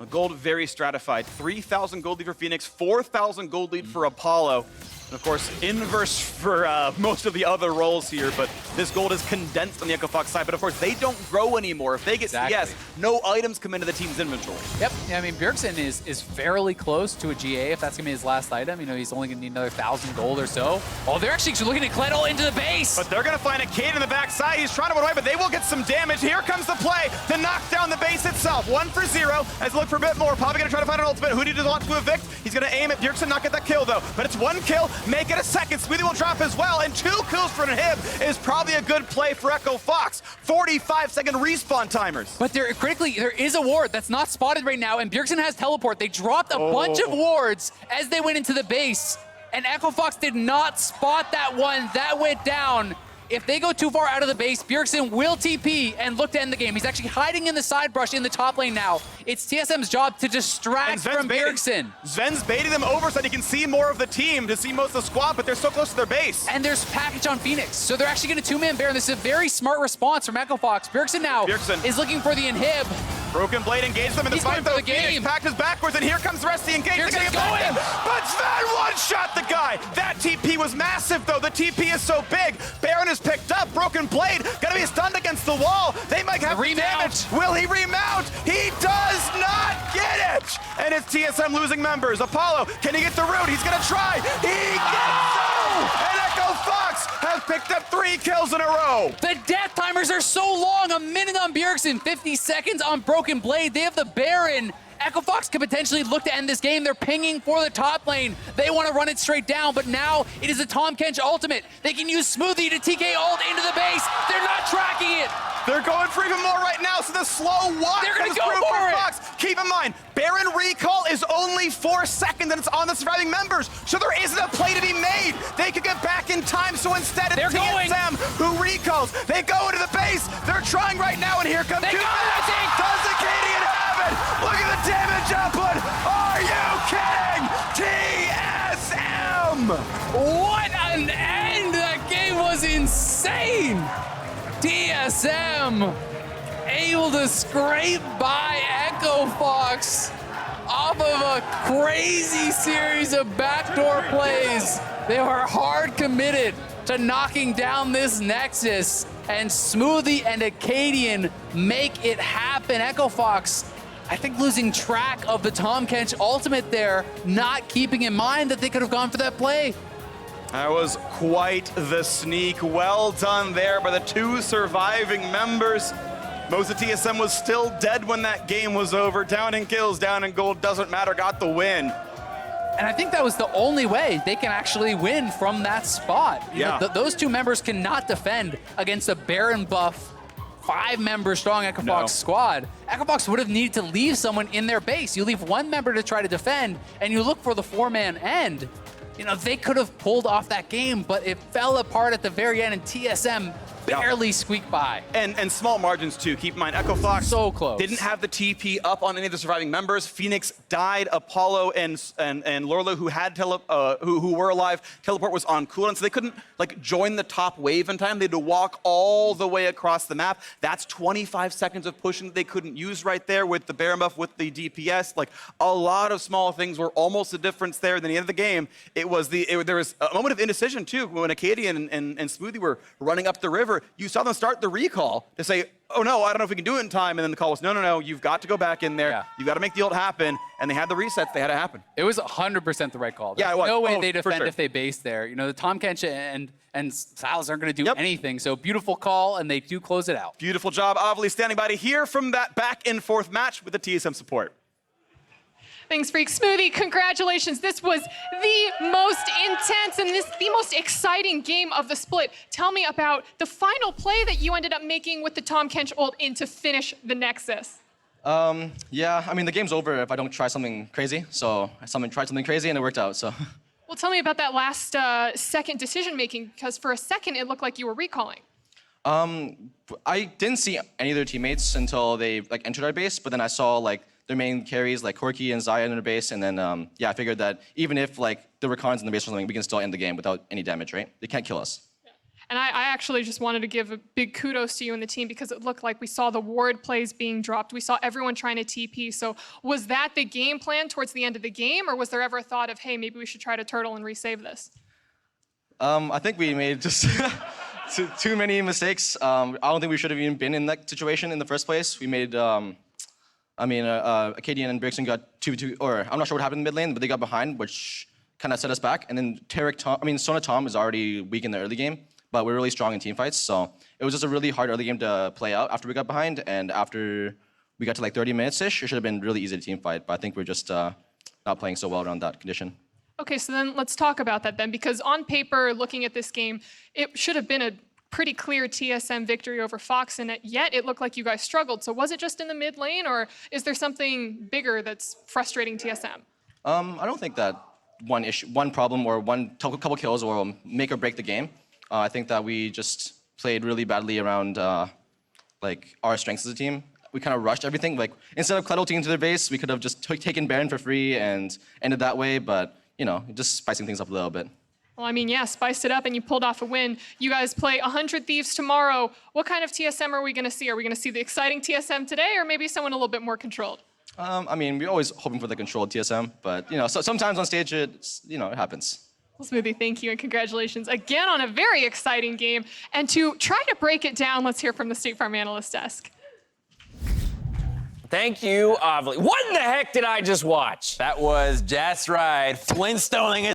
Gold very stratified. 3,000 gold lead for Phoenix, 4,000 gold lead for Apollo. And of course, inverse for most of the other roles here, but this gold is condensed on the Echo Fox side. But of course, they don't grow anymore. If they get CS, no items come into the team's inventory. Yep, yeah, I mean, Bjergsen is fairly close to a GA if that's going to be his last item. He's only going to need another 1,000 gold or so. Oh, they're actually looking at Kled into the base. But they're going to find a Cade in the backside. He's trying to run away, but they will get some damage. Here comes the play to knock down the base itself. 1 for 0 as they look for a bit more. Probably going to try to find an ultimate. Who does want to evict? He's going to aim at Bjergsen, not get that kill though. But it's 1 kill, make it a second. Smoothie will drop as well, and 2 kills for an inhib is probably a good play for Echo Fox. 45-second respawn timers. But there is a ward that's not spotted right now, and Bjergsen has teleport. They dropped a bunch of wards as they went into the base, and Echo Fox did not spot that one. That went down. If they go too far out of the base, Bjergsen will TP and look to end the game. He's actually hiding in the side brush in the top lane now. It's TSM's job to distract from Bjergsen. Sven's baiting them over so that he can see more of the team, to see most of the squad, but they're so close to their base. And there's package on Phoenix, so they're actually going to 2-man Baron. This is a very smart response from Echo Fox. Bjergsen now is looking for the inhib. Broken Blade engaged them in the fight though. Phoenix packed his backwards, and here comes the rest of the engage. They're gonna get back in, but Sven one-shot the guy. That TP was massive though. The TP is so big. Baron is picked up. Broken Blade gonna be stunned against the wall. They might have damage. Will he remount? He does not get it. And it's TSM losing members. Apollo, can he get the root? He's gonna try. He gets it. And Echo Fox has picked up 3 kills in a row. The death timers are so long. A minute on Bjergsen, 50 seconds on Broken Blade. They have the Baron. Echo Fox could potentially look to end this game. They're pinging for the top lane. They want to run it straight down, but now it is a Tahm Kench ultimate. They can use Smoothie to TK ult into the base. They're not tracking it. They're going for even more right now, so the slow walk They're going to go for it. Fox. Keep in mind, Baron recall is only 4 seconds and it's on the surviving members, so there isn't a play to be made. They could get back in time, so instead it's TSM who recalls. They go into the base. They're trying right now, and here comes Does the Cadian have it? Look at the damage output. Are you kidding? TSM! What an end! That game was insane! TSM able to scrape by Echo Fox off of a crazy series of backdoor plays. They were hard committed to knocking down this Nexus, and Smoothie and Acadian make it happen. Echo Fox, I think, losing track of the Tahm Kench ultimate there, not keeping in mind that they could have gone for that play. That was quite the sneak. Well done there by the 2 surviving members. Most of TSM was still dead when that game was over. Down in kills, down in gold, doesn't matter, got the win. And I think that was the only way they can actually win from that spot. You know, those 2 members cannot defend against a Baron buff, 5-member strong Echo Fox squad. Echo Fox would have needed to leave someone in their base. You leave 1 member to try to defend, and you look for the 4-man end. You know, they could have pulled off that game, but it fell apart at the very end, and TSM barely squeaked by. And small margins too. Keep in mind, Echo Fox so close. Didn't have the TP up on any of the surviving members. Phoenix died. Apollo and Lorlo, who had who were alive, teleport was on cooldown, so they couldn't join the top wave in time. They had to walk all the way across the map. That's 25 seconds of pushing that they couldn't use right there with the Baron buff, with the DPS. A lot of small things were almost the difference there. Then the end of the game, there was a moment of indecision too when Acadian and Smoothie were running up the river. You saw them start the recall to say, oh no, I don't know if we can do it in time. And then the call was, no, you've got to go back in there. You've got to make the ult happen. And they had the resets, they had to happen. It was 100% the right call. There's no way they defend if they base there. You know, the Tahm Kench and Styles aren't going to do anything. So beautiful call, and they do close it out. Beautiful job. Avli standing by to hear from that back and forth match with the TSM support. Thanks, Freak. Smoothie, congratulations. This was the most intense and the most exciting game of the split. Tell me about the final play that you ended up making with the Tahm Kench ult in to finish the Nexus. Yeah, I mean, the game's over if I don't try something crazy. So I tried something crazy and it worked out, so. Well, tell me about that last second decision-making, because for a second it looked like you were recalling. I didn't see any of their teammates until they entered our base, but then I saw their main carries like Corki and Zaya in their base, and then yeah, I figured that even if like there were cons in the base or something, we can still end the game without any damage, right? They can't kill us. And I actually just wanted to give a big kudos to you and the team because it looked like we saw the ward plays being dropped. We saw everyone trying to TP. So was that the game plan towards the end of the game, or was there ever a thought of, hey, maybe we should try to turtle and resave this? I think we made just too many mistakes. I don't think we should have even been in that situation in the first place. We made, Acadian and Brixton got 2v2, or I'm not sure what happened in mid lane, but they got behind, which kind of set us back. And then Sona Tom is already weak in the early game, but we're really strong in teamfights. So it was just a really hard early game to play out after we got behind. And after we got to like 30 minutes-ish, it should have been really easy to teamfight. But I think we're just not playing so well around that condition. Okay, so then let's talk about that then, because on paper, looking at this game, it should have been a pretty clear TSM victory over Fox, and yet it looked like you guys struggled. So was it just in the mid lane, or is there something bigger that's frustrating TSM? I don't think that one problem or couple kills will make or break the game. I think that we just played really badly around like our strengths as a team. We kind of rushed everything. Like instead of Kled ulting to their base, we could have just taken Baron for free and ended that way. But you know, just spicing things up a little bit. Well, I mean, yeah, spiced it up and you pulled off a win. You guys play 100 Thieves tomorrow. What kind of TSM are we going to see? Are we going to see the exciting TSM today, or maybe someone a little bit more controlled? I mean, we're always hoping for the controlled TSM, but you know, sometimes on stage it happens. Well, Smoothie, thank you and congratulations again on a very exciting game. And to try to break it down, let's hear from the State Farm Analyst Desk. Thank you, Avli. What in the heck did I just watch? That was Jazz Ride Flintstoning it.